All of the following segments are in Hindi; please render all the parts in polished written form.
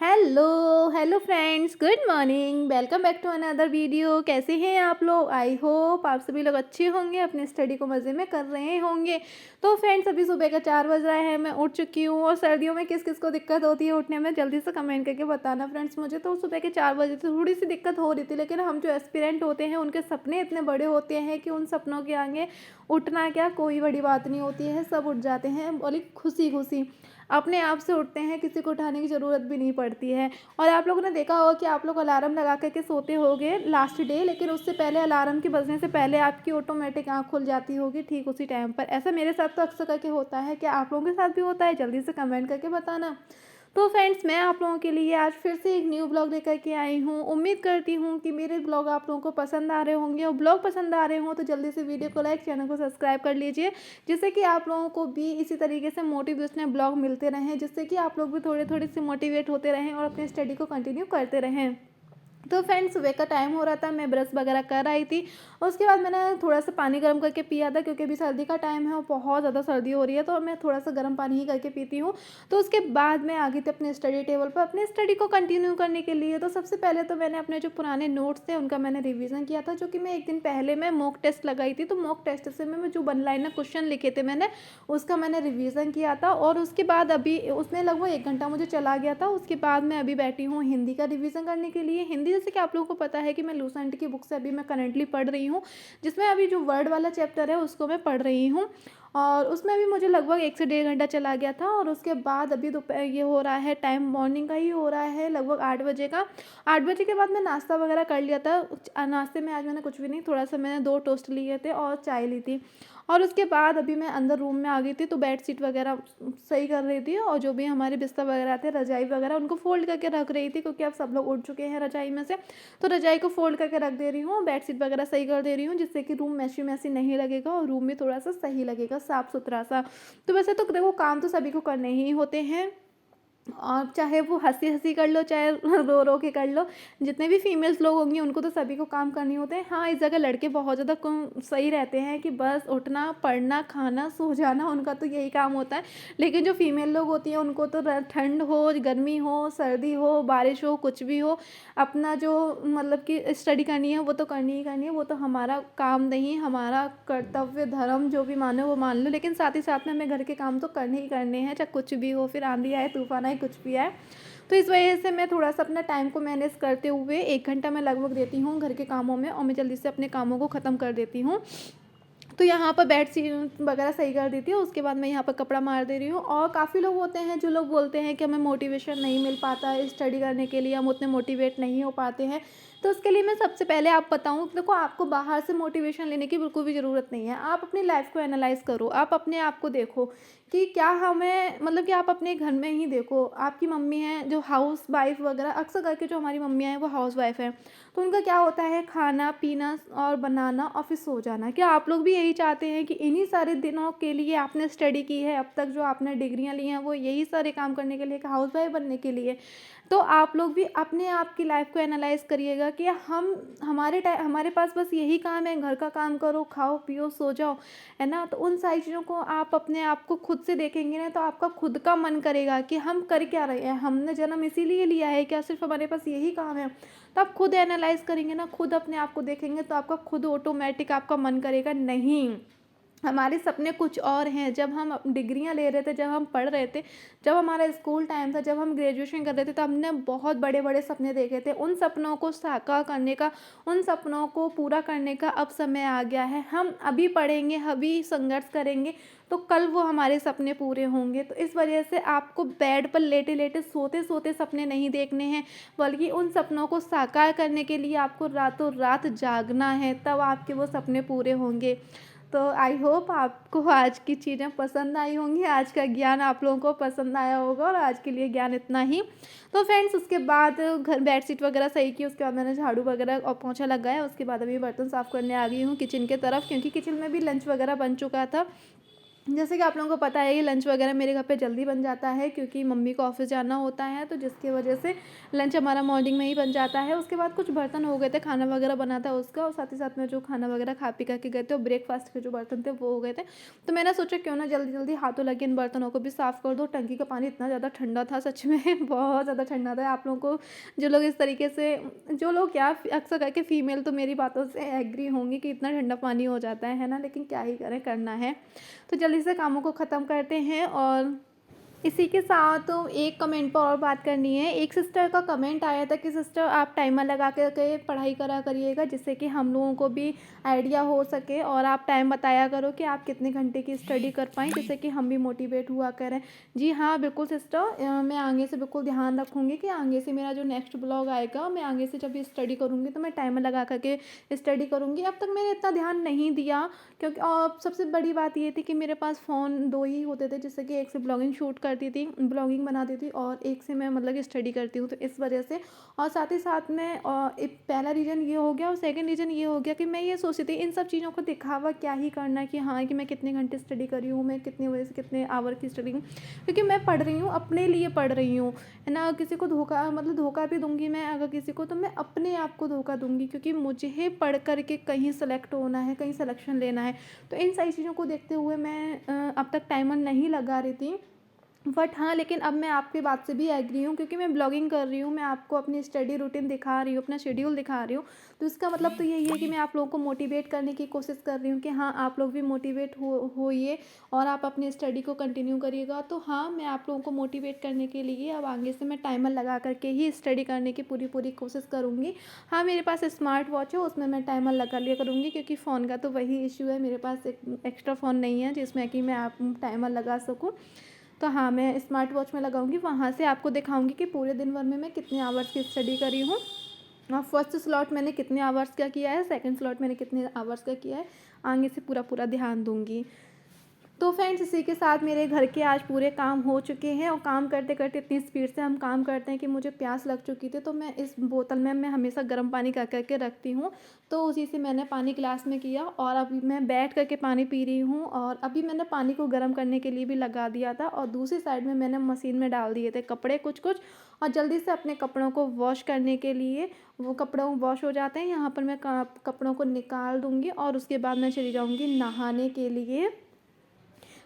Hello hello friends, good morning. Welcome back to another video. कैसे हैं आप लोग? आई होप आप सभी लोग अच्छे होंगे, अपने स्टडी को मज़े में कर रहे होंगे। तो फ्रेंड्स, अभी सुबह का 4 बज रहा है, मैं उठ चुकी हूँ। और सर्दियों में किस किस को दिक्कत होती है उठने में, जल्दी से कमेंट करके बताना फ्रेंड्स। मुझे तो सुबह के 4 बजे से थोड़ी सी दिक्कत हो रही थी, लेकिन हम जो एस्पिरेंट होते हैं उनके सपने इतने बड़े होते हैं कि उन सपनों के आगे उठना क्या कोई बड़ी बात नहीं होती है। सब उठ जाते हैं, बोली खुशी खुशी अपने आप से उठते हैं, किसी को उठाने की ज़रूरत भी नहीं पड़ती है। और आप लोगों ने देखा होगा कि आप लोग अलार्म लगा करके सोते होगे लास्ट डे, लेकिन उससे पहले अलार्म के बजने से पहले आपकी ऑटोमेटिक आँख खुल जाती होगी ठीक उसी टाइम पर। ऐसा मेरे साथ तो अक्सर करके होता है। क्या आप लोगों के साथ भी होता है? जल्दी से कमेंट करके बताना। तो फ्रेंड्स, मैं आप लोगों के लिए आज फिर से एक न्यू ब्लॉग लेकर के आई हूँ। उम्मीद करती हूँ कि मेरे ब्लॉग आप लोगों को पसंद आ रहे होंगे, और ब्लॉग पसंद आ रहे हों तो जल्दी से वीडियो को लाइक, चैनल को सब्सक्राइब कर लीजिए, जिससे कि आप लोगों को भी इसी तरीके से मोटिवेशनल ब्लॉग मिलते रहें, जिससे कि आप लोग भी थोड़े थोड़े से मोटिवेट होते रहें और अपनी स्टडी को कंटिन्यू करते रहें। तो फ्रेंड्स, सुबह का टाइम हो रहा था, मैं ब्रश वगैरह कर आई थी। उसके बाद मैंने थोड़ा सा पानी गर्म करके पिया था, क्योंकि अभी सर्दी का टाइम है और बहुत ज़्यादा सर्दी हो रही है, तो मैं थोड़ा सा गर्म पानी ही करके पीती हूँ। तो उसके बाद मैं आ गई थी अपने स्टडी टेबल पर अपनी स्टडी को कंटिन्यू करने के लिए। तो सबसे पहले तो मैंने अपने जो पुराने नोट्स थे उनका मैंने रिवीजन किया था, जो कि मैं एक दिन पहले मैं मॉक टेस्ट लगाई थी। तो मॉक टेस्ट से मैं जो 1 लाइनर क्वेश्चन लिखे थे मैंने, उसका मैंने रिवीजन किया था। और उसके बाद अभी उसमें लगभग 1 घंटा मुझे चला गया था। उसके बाद मैं अभी बैठी हूँ हिंदी का रिवीजन करने के लिए। हिंदी, जैसे कि आप लोगों को पता है कि मैं लूसेंट की बुक से अभी मैं करंटली पढ़ रही हूँ, जिसमें अभी जो वर्ड वाला चैप्टर है उसको मैं पढ़ रही हूँ। और उसमें भी मुझे लगभग 1 से 1.5 घंटा चला गया था। और उसके बाद अभी दोपहर ये हो रहा है, टाइम मॉर्निंग का ही हो रहा है, लगभग 8 बजे का। 8 बजे के बाद मैं नाश्ता वगैरह कर लिया था। नाश्ते में आज मैंने कुछ भी नहीं, थोड़ा सा मैंने 2 टोस्ट लिए थे और चाय ली थी। और उसके बाद अभी मैं अंदर रूम में आ गई थी, तो बेड शीट वगैरह सही कर रही थी, और जो भी हमारे बिस्तर वगैरह थे, रजाई वगैरह, उनको फोल्ड करके रख रही थी, क्योंकि अब सब लोग उठ चुके हैं रजाई में से। तो रजाई को फोल्ड करके रख दे रही हूँ, बेड शीट वगैरह सही कर दे रही हूँ, जिससे कि रूम मैसी मैसी नहीं लगेगा और रूम में थोड़ा सा सही लगेगा, साफ़ सुथरा सा। तो वैसे तो देखो, काम तो सभी को करने ही होते हैं, और चाहे वो हँसी हँसी कर लो, चाहे रो रो के कर लो। जितने भी फीमेल्स लोग होंगी उनको तो सभी को काम करने होते हैं। हाँ, इस जगह लड़के बहुत ज़्यादा कम सही रहते हैं कि बस उठना, पढ़ना, खाना, सो जाना, उनका तो यही काम होता है। लेकिन जो फीमेल लोग होती हैं उनको तो ठंड हो, गर्मी हो, सर्दी हो, बारिश हो, कुछ भी हो, अपना जो मतलब कि स्टडी करनी है वो तो करनी ही करनी है। वो तो हमारा काम नहीं, हमारा कर्तव्य, धर्म जो भी मानो वो मान लो, लेकिन साथ ही साथ में हमें घर के काम तो करने ही करने हैं, चाहे कुछ भी हो, फिर आंधी आए, तूफान आए, कुछ भी आए। तो इस वजह से मैं थोड़ा सा अपना टाइम को मैनेज करते हुए 1 घंटा मैं लगभग देती हूँ घर के कामों में, और मैं जल्दी से अपने कामों को ख़त्म कर देती हूँ। तो यहाँ पर बेड शीट वगैरह सही कर देती हूँ। उसके बाद मैं यहाँ पर कपड़ा मार दे रही हूँ। और काफ़ी लोग होते हैं जो लोग बोलते हैं कि हमें मोटिवेशन नहीं मिल पाता है स्टडी करने के लिए, हम उतने मोटिवेट नहीं हो पाते हैं। तो उसके लिए मैं सबसे पहले आप बताऊँ, देखो, आपको बाहर से मोटिवेशन लेने की बिल्कुल भी ज़रूरत नहीं है। आप अपनी लाइफ को एनालाइज करो, आप अपने आप को देखो कि क्या हमें, मतलब कि आप अपने घर में ही देखो, आपकी मम्मी हैं जो हाउस वाइफ वगैरह, अक्सर करके जो हमारी मम्मियाँ हैं वो हाउस वाइफ हैं, तो उनका क्या होता है, खाना पीना और बनाना और फिर सो जाना। क्या आप लोग भी यही चाहते हैं कि इन्हीं सारे दिनों के लिए आपने स्टडी की है, अब तक जो आपने डिग्रियां ली हैं वो यही सारे काम करने के लिए, कि हाउस वाइफ बनने के लिए? तो आप लोग भी अपने आप की लाइफ को एनालाइज करिएगा कि हमारे पास बस यही काम है, घर का काम करो, खाओ पियो सो जाओ, है ना? तो उन सारी चीज़ों को आप अपने आप को खुद से देखेंगे ना, तो आपका खुद का मन करेगा कि हम कर क्या रहे हैं, हमने जन्म इसीलिए लिया है क्या, सिर्फ हमारे पास यही काम है? तो आप खुद एनालाइज करेंगे ना, खुद अपने आप को देखेंगे, तो आपका खुद ऑटोमेटिक आपका मन करेगा नहीं, हमारे सपने कुछ और हैं। जब हम डिग्रियां ले रहे थे, जब हम पढ़ रहे थे, जब हमारा स्कूल टाइम था, जब हम ग्रेजुएशन कर रहे थे, तो हमने बहुत बड़े बड़े सपने देखे थे। उन सपनों को साकार करने का, उन सपनों को पूरा करने का अब समय आ गया है। हम अभी पढ़ेंगे, अभी संघर्ष करेंगे, तो कल वो हमारे सपने पूरे होंगे। तो इस वजह से आपको बेड पर लेटे लेटे, सोते सोते सपने नहीं देखने हैं, बल्कि उन सपनों को साकार करने के लिए आपको रातों रात जागना है, तब आपके वो सपने पूरे होंगे। तो आई होप आपको आज की चीज़ें पसंद आई होंगी, आज का ज्ञान आप लोगों को पसंद आया होगा, और आज के लिए ज्ञान इतना ही। तो फ्रेंड्स, उसके बाद घर बेडशीट वगैरह सही की, उसके बाद मैंने झाड़ू वगैरह और पोंछा लगाया। उसके बाद अभी बर्तन साफ़ करने आ गई हूँ किचन के तरफ, क्योंकि किचन में भी लंच वगैरह बन चुका था। जैसे कि आप लोगों को पता है कि लंच वगैरह मेरे घर पे जल्दी बन जाता है, क्योंकि मम्मी को ऑफिस जाना होता है, तो जिसकी वजह से लंच हमारा मॉर्निंग में ही बन जाता है। उसके बाद कुछ बर्तन हो गए थे, खाना वगैरह बना था उसका, और साथ ही साथ में जो खाना वगैरह खा पी करके गए थे और ब्रेकफास्ट के जो बर्तन थे वो हो गए थे। तो मैंने सोचा क्यों ना जल्दी जल्दी हाथों लगे इन बर्तनों को भी साफ़ कर दो। टंकी का पानी इतना ज़्यादा ठंडा था, सच में बहुत ज़्यादा ठंडा था। आप लोगों को जो लोग इस तरीके से, जो लोग क्या अक्सर करके फीमेल तो मेरी बातों से एग्री होंगी कि इतना ठंडा पानी हो जाता है ना, लेकिन क्या ही करें, करना है। तो जल्दी से कामों को ख़त्म करते हैं। और इसी के साथ एक कमेंट पर और बात करनी है। एक सिस्टर का कमेंट आया था कि सिस्टर आप टाइमर लगा कर के पढ़ाई करा करिएगा, जिससे कि हम लोगों को भी आइडिया हो सके, और आप टाइम बताया करो कि आप कितने घंटे की स्टडी कर पाएँ, जिससे कि हम भी मोटिवेट हुआ करें। जी हाँ, बिल्कुल सिस्टर, मैं आगे से बिल्कुल ध्यान रखूँगी कि आगे से मेरा जो नेक्स्ट ब्लॉग आएगा, मैं आगे से जब स्टडी करूँगी तो मैं टाइमर लगा करके स्टडी करूँगी। अब तक मैंने इतना ध्यान नहीं दिया, क्योंकि सबसे बड़ी बात ये थी कि मेरे पास फ़ोन 2 ही होते थे, जिससे कि एक से ब्लॉगिंग शूट करती थी, ब्लॉगिंग बनाती थी, और एक से मैं मतलब कि स्टडी करती हूँ, तो इस वजह से। और साथ ही साथ में एक पहला रीज़न ये हो गया, और सेकंड रीज़न ये हो गया कि मैं ये सोचती थी इन सब चीज़ों को दिखावा क्या ही करना है कि हाँ, कि मैं कितने घंटे स्टडी करी हूँ, मैं कितने बजे से कितने आवर की स्टडी हूँ, क्योंकि मैं पढ़ रही हूँ, अपने लिए पढ़ रही हूँ, है ना। किसी को धोखा, मतलब धोखा भी दूँगी मैं अगर किसी को, तो मैं अपने आप को धोखा दूँगी, क्योंकि मुझे पढ़ कर के कहीं सेलेक्ट होना है, कहीं सिलेक्शन लेना है। तो इन सारी चीज़ों को देखते हुए मैं अब तक टाइमर नहीं लगा रही थी। बट हाँ, लेकिन अब मैं आपकी बात से भी एग्री हूँ, क्योंकि मैं ब्लॉगिंग कर रही हूँ, मैं आपको अपनी स्टडी रूटीन दिखा रही हूँ, अपना शेड्यूल दिखा रही हूँ। तो इसका मतलब तो यही है कि मैं आप लोगों को मोटिवेट करने की कोशिश कर रही हूँ कि हाँ, आप लोग भी मोटिवेट होइए और आप अपनी स्टडी को कंटिन्यू करिएगा। तो हाँ, मैं आप लोगों को मोटिवेट करने के लिए अब आगे से मैं टाइमर लगा करके ही स्टडी करने की पूरी पूरी कोशिश करूँगी। हाँ, मेरे पास स्मार्ट वॉच है, उसमें मैं टाइमर लगा लिया करूँगी, क्योंकि फ़ोन का तो वही इशू है, मेरे पास एक एक्स्ट्रा फ़ोन नहीं है जिसमें कि मैं आप टाइमर लगा सकूँ। तो हाँ, मैं स्मार्ट वॉच में लगाऊंगी, वहाँ से आपको दिखाऊंगी कि पूरे दिन भर में मैं कितने आवर्स की स्टडी करी हूँ, और फर्स्ट स्लॉट मैंने कितने आवर्स का किया है, सेकंड स्लॉट मैंने कितने आवर्स का किया है। आगे से पूरा पूरा ध्यान दूंगी। तो फ्रेंड्स, इसी के साथ मेरे घर के आज पूरे काम हो चुके हैं, और काम करते करते इतनी स्पीड से हम काम करते हैं कि मुझे प्यास लग चुकी थी, तो मैं इस बोतल में मैं हमेशा गर्म पानी कर कर के रखती हूँ। तो उसी से मैंने पानी गिलास में किया, और अभी मैं बैठ करके पानी पी रही हूँ। और अभी मैंने पानी को गर्म करने के लिए भी लगा दिया था, और दूसरी साइड में मैंने मशीन में डाल दिए थे कपड़े कुछ कुछ, और जल्दी से अपने कपड़ों को वॉश करने के लिए, वो कपड़े वॉश हो जाते हैं, यहाँ पर मैं कपड़ों को निकाल दूँगी, और उसके बाद मैं चली जाऊँगी नहाने के लिए।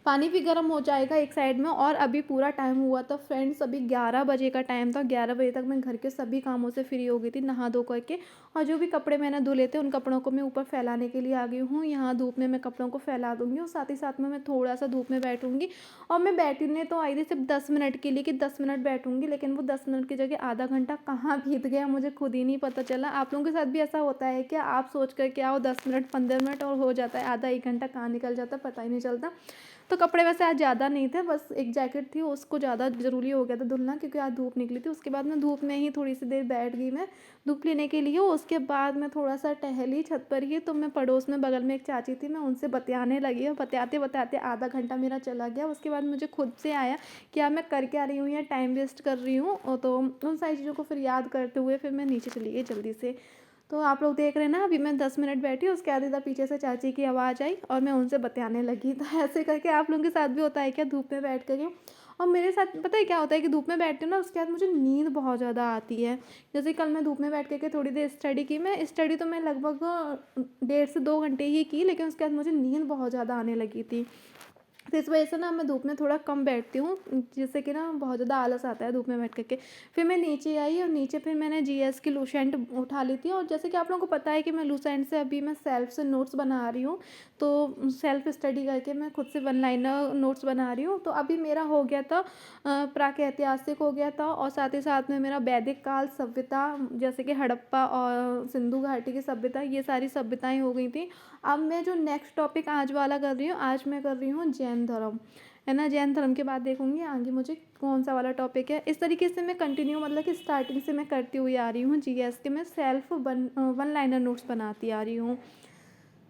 पानी भी गर्म हो जाएगा एक साइड में। और अभी पूरा टाइम हुआ था फ्रेंड्स, अभी 11 बजे का टाइम था। 11 बजे तक मैं घर के सभी कामों से फ्री हो गई थी, नहा धो करके। और जो भी कपड़े मैंने धुले थे उन कपड़ों को मैं ऊपर फैलाने के लिए आ गई हूँ। यहाँ धूप में मैं कपड़ों को फैला दूँगी, और साथ ही साथ में मैं थोड़ा सा धूप में बैठूँगी। और मैं बैठने तो आई थी सिर्फ 10 मिनट के लिए, कि 10 मिनट बैठूँगी, लेकिन वो 10 मिनट की जगह आधा घंटा कहाँ बीत गया मुझे खुद ही नहीं पता चला। आप लोगों के साथ भी ऐसा होता है क्या? आप सोच कर के आओ 10 मिनट 15 मिनट और हो जाता है आधा एक घंटा कहाँ निकल जाता है, पता ही नहीं चलता। तो कपड़े वैसे आज ज़्यादा नहीं थे, बस एक जैकेट थी, उसको ज़्यादा ज़रूरी हो गया था धुलना, क्योंकि आज धूप निकली थी। उसके बाद मैं धूप में ही थोड़ी सी देर बैठ गई मैं धूप लेने के लिए। उसके बाद मैं थोड़ा सा टहली छत पर ही, तो मैं पड़ोस में बगल में एक चाची थी, मैं उनसे बतियाने लगी, और बतियाते बतियाते आधा घंटा मेरा चला गया। उसके बाद मुझे खुद से आया कि यार मैं कर क्या रही हूँ या टाइम वेस्ट कर रही हूँ। तो उन सारी चीज़ों को फिर याद करते हुए फिर मैं नीचे चली गई जल्दी से। तो आप लोग देख रहे हैं ना, अभी मैं 10 मिनट बैठी, उसके बाद इधर पीछे से चाची की आवाज़ आई और मैं उनसे बतियाने लगी। तो ऐसे करके आप लोगों के साथ भी होता है क्या, धूप में बैठ कर के? और मेरे साथ पता है क्या होता है कि धूप में बैठती हूँ ना, उसके बाद मुझे नींद बहुत ज़्यादा आती है। जैसे कल मैं धूप में बैठ कर के थोड़ी देर स्टडी की, मैं स्टडी तो मैं लगभग 1.5 से 2 घंटे ही की, लेकिन उसके बाद मुझे नींद बहुत ज़्यादा आने लगी थी। तो इस वजह से ना मैं धूप में थोड़ा कम बैठती हूँ, जिससे कि ना बहुत ज़्यादा आलस आता है धूप में बैठ कर के। फिर मैं नीचे आई, और नीचे फिर मैंने जीएस की लूसेंट उठा ली थी। और जैसे कि आप लोगों को पता है कि मैं लूसेंट से अभी मैं सेल्फ से नोट्स बना रही हूँ, तो सेल्फ स्टडी करके मैं खुद से वन लाइनर नोट्स बना रही हूँ। तो अभी मेरा हो गया था प्रागैतिहासिक हो गया था, और साथ ही साथ में मेरा वैदिक काल सभ्यता, जैसे कि हड़प्पा और सिंधु घाटी की सभ्यता, ये सारी सभ्यताएं हो गई थी। अब मैं जो नेक्स्ट टॉपिक आज वाला कर रही हूँ, आज मैं कर रही हूँ जैन धर्म, है ना। जैन धर्म के बाद देखूंगी आगे मुझे कौन सा वाला टॉपिक है। इस तरीके से मैं कंटिन्यू, मतलब कि स्टार्टिंग से मैं करती हुई आ रही हूँ जीएस के। मैं सेल्फ वन लाइनर नोट्स बनाती आ रही हूँ।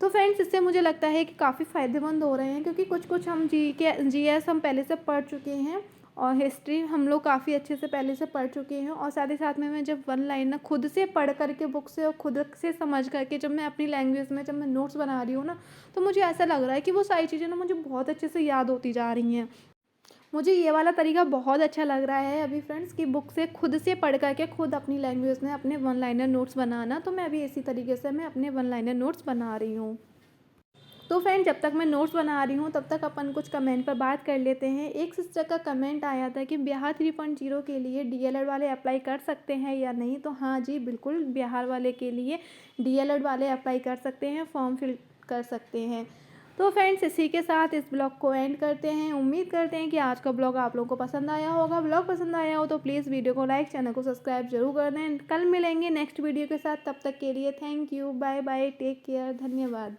तो फ्रेंड्स, इससे मुझे लगता है कि काफ़ी फ़ायदेमंद हो रहे हैं, क्योंकि कुछ कुछ हम जीएस हम पहले से पढ़ चुके हैं, और हिस्ट्री हम लोग काफ़ी अच्छे से पहले से पढ़ चुके हैं। और साथ ही साथ में मैं जब वन लाइनर खुद से पढ़ करके बुक से और खुद से समझ करके जब मैं अपनी लैंग्वेज में जब मैं नोट्स बना रही हूँ ना, तो मुझे ऐसा लग रहा है कि वो सारी चीज़ें ना मुझे बहुत अच्छे से याद होती जा रही हैं। मुझे ये वाला तरीका बहुत अच्छा लग रहा है अभी फ्रेंड्स, कि बुक से खुद से पढ़ करके खुद अपनी लैंग्वेज में अपने वन लाइनर नोट्स बनाना। तो मैं अभी इसी तरीके से मैं अपने वन लाइनर नोट्स बना रही हूँ। तो फ्रेंड, जब तक मैं नोट्स बना रही हूँ तब तक अपन कुछ कमेंट पर बात कर लेते हैं। एक सिस्टर का कमेंट आया था कि बिहार 3.0 के लिए डीएलएड वाले अप्लाई कर सकते हैं या नहीं। तो हाँ जी, बिल्कुल बिहार वाले के लिए डीएलएड वाले अप्लाई कर सकते हैं, फॉर्म फिल कर सकते हैं। तो फ्रेंड्स, इसी के साथ इस ब्लॉग को एंड करते हैं। उम्मीद करते हैं कि आज का ब्लॉग आप लोगों को पसंद आया होगा। ब्लॉग पसंद आया हो तो प्लीज़ वीडियो को लाइक, चैनल को सब्सक्राइब जरूर कर दें। कल मिलेंगे नेक्स्ट वीडियो के साथ, तब तक के लिए thank you, bye bye, take care, धन्यवाद।